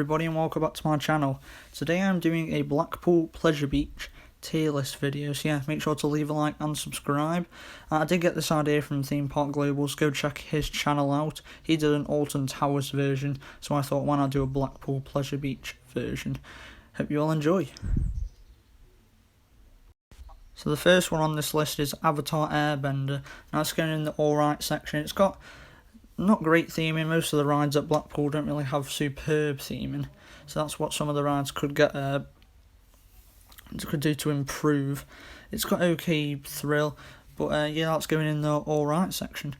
everybody and welcome back to my channel. Today I'm doing a Blackpool Pleasure Beach tier list video, so yeah, make sure to leave a like and subscribe. I did get this idea from Theme Park Globals. Go check his channel out. He did an Alton Towers version, so I thought why not do a Blackpool Pleasure Beach version. Hope you all enjoy. So the first one on this list is Avatar Airbender. Now it's going in the alright section. It's got not great theming. Most of the rides at Blackpool don't really have superb theming, so that's what some of the rides could do to improve. It's got okay thrill, but yeah, that's going in the alright section.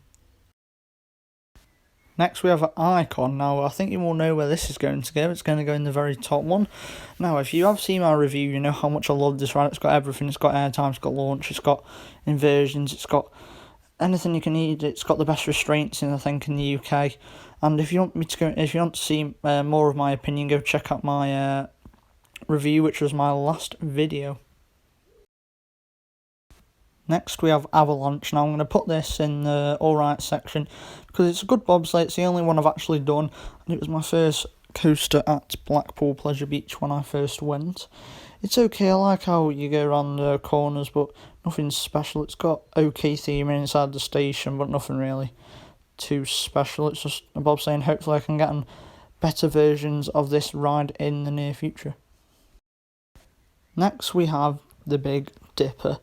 Next we have Icon. Now I think you all know where this is going to go. It's going to go in the very top one. Now if you have seen my review, you know how much I love this ride. It's got everything. It's got airtime, it's got launch, it's got inversions, it's got anything you can need. It's got the best restraints I think in the UK. And if you want to see more of my opinion, go check out my review, which was my last video. Next we have Avalanche. Now I'm going to put this in the alright section because it's a good bobsleigh. It's the only one I've actually done, and it was my first coaster at Blackpool Pleasure Beach when I first went. It's okay. I like how you go around the corners, but nothing special. It's got okay theming inside the station, but nothing really too special. It's just a bobsleigh, and hopefully I can get better versions of this ride in the near future. Next we have the Big Dipper.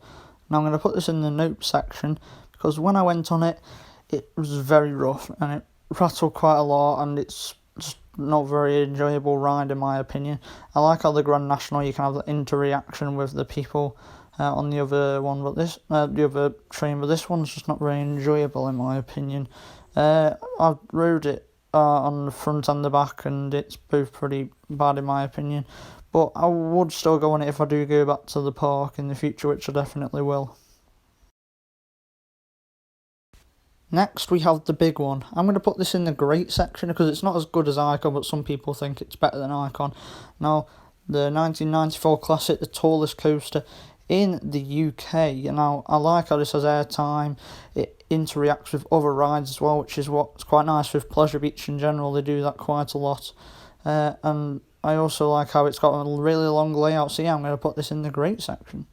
Now I'm going to put this in the note section because when I went on it, it was very rough and it rattled quite a lot, and it's just not very enjoyable ride in my opinion. I like how the Grand National you can have the interaction with the people on the other one, but the other train, but this one's just not very enjoyable in my opinion. I've rode it on the front and the back, and it's both pretty bad in my opinion. But I would still go on it if I do go back to the park in the future, which I definitely will. Next we have the big one. I'm going to put this in the great section because it's not as good as Icon, but some people think it's better than Icon. Now, the 1994 Classic, the tallest coaster in the UK. Now, I like how this has airtime. It interacts with other rides as well, which is what's quite nice with Pleasure Beach in general. They do that quite a lot. And I also like how it's got a really long layout, so yeah, I'm going to put this in the great section.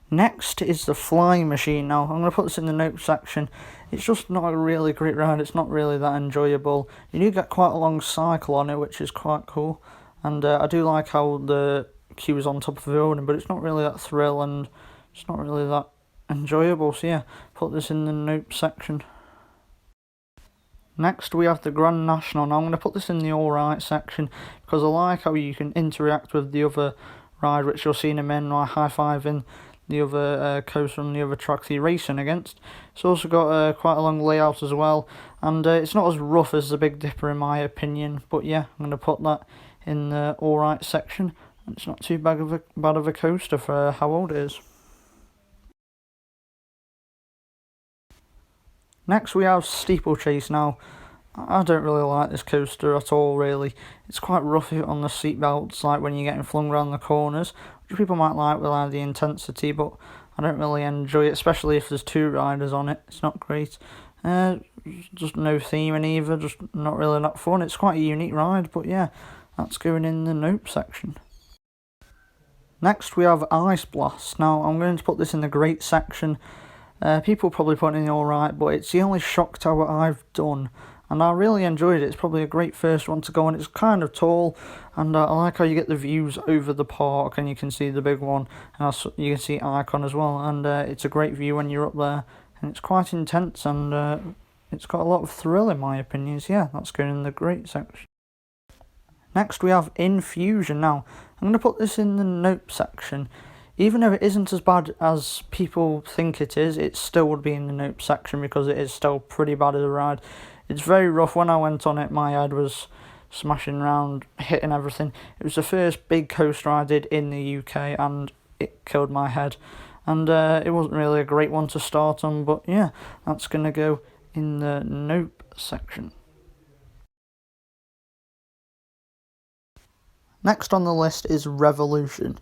Next is the Flying Machine. Now, I'm going to put this in the note section. It's just not a really great ride. It's not really that enjoyable. You do get quite a long cycle on it, which is quite cool. And I do like how the queue is on top of the building, but it's not really that thrill, and it's not really that enjoyable. So yeah, put this in the note section. Next we have the Grand National. Now I'm going to put this in the alright section because I like how you can interact with the other ride, which you'll see in a minute, high-fiving the other coaster on the other track that you're racing against. It's also got quite a long layout as well, and it's not as rough as the Big Dipper in my opinion, but yeah, I'm going to put that in the alright section. It's not too bad of a coaster for how old it is. Next we have Steeplechase. Now, I don't really like this coaster at all really. It's quite rough on the seatbelts, like when you're getting flung around the corners, which people might like with the intensity, but I don't really enjoy it, especially if there's two riders on it. It's not great. Just no theming either, just not really that fun. It's quite a unique ride, but yeah, that's going in the note section. Next we have Ice Blast. Now I'm going to put this in the great section. People probably put it in the alright, but it's the only shock tower I've done, and I really enjoyed it. It's probably a great first one to go on. It's kind of tall, and I like how you get the views over the park, and you can see the big one, and also you can see Icon as well, and it's a great view when you're up there, and it's quite intense, and it's got a lot of thrill in my opinion. So yeah, that's going in the great section. Next we have Infusion. Now I'm going to put this in the note section. Even if it isn't as bad as people think it is, it still would be in the note section because it is still pretty bad as a ride. It's very rough. When I went on it, my head was smashing around, hitting everything. It was the first big coaster I did in the UK, and it killed my head. And it wasn't really a great one to start on, but yeah, that's going to go in the note section. Next on the list is Revolution.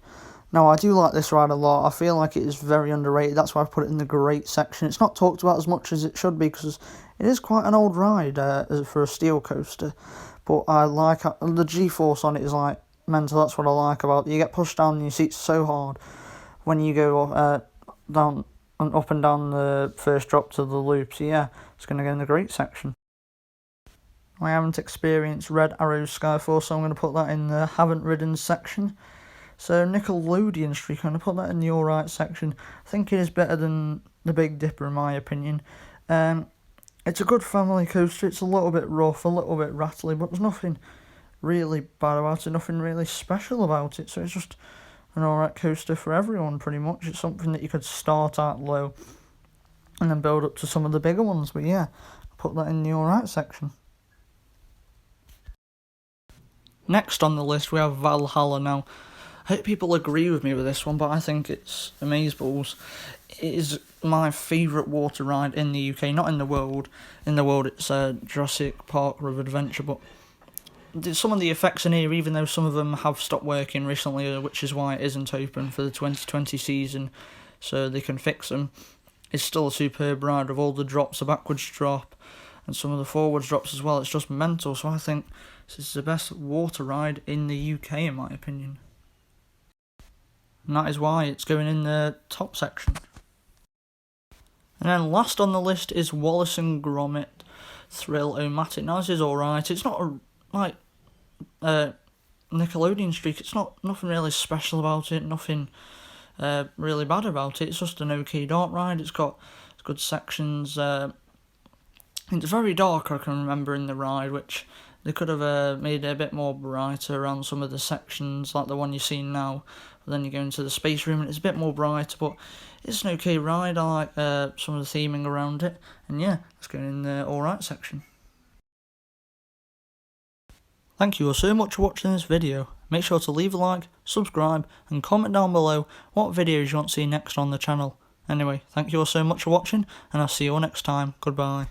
Now, I do like this ride a lot. I feel like it is very underrated. That's why I've put it in the great section. It's not talked about as much as it should be because it is quite an old ride for a steel coaster. but I like the G-force on it is like mental. That's what I like about it. You get pushed down in your seats so hard when you go down and up and down the first drop to the loop. So yeah, it's going to go in the great section. I haven't experienced Red Arrow Skyforce, so I'm going to put that in the haven't ridden section. So Nickelodeon Streak, I'm going to put that in the alright section. I think it is better than the Big Dipper in my opinion. It's a good family coaster. It's a little bit rough, a little bit rattly, but there's nothing really bad about it, nothing really special about it. So it's just an alright coaster for everyone pretty much. It's something that you could start out low and then build up to some of the bigger ones. But yeah, I'll put that in the alright section. Next on the list we have Valhalla. Now, I hope people agree with me with this one, but I think it's amazeballs. It is my favourite water ride in the UK, not in the world. In the world it's Jurassic Park River Adventure, but some of the effects in here, even though some of them have stopped working recently, which is why it isn't open for the 2020 season, so they can fix them, it's still a superb ride with all the drops, a backwards drop, and some of the forwards drops as well. It's just mental, so I think this is the best water ride in the UK in my opinion. And that is why it's going in the top section. And then last on the list is Wallace and Gromit Thrill-O-Matic. Now this is alright. It's not like Nickelodeon Streak. It's nothing really special about it. Nothing really bad about it. It's just an okay dark ride. It's got good sections. It's very dark, I can remember, in the ride, which they could have made it a bit more brighter around some of the sections, like the one you're seeing now. But then you go into the space room and it's a bit more brighter, but it's an okay ride. I like some of the theming around it. And yeah, let's go in the alright section. Thank you all so much for watching this video. Make sure to leave a like, subscribe and comment down below what videos you want to see next on the channel. Anyway, thank you all so much for watching and I'll see you all next time. Goodbye.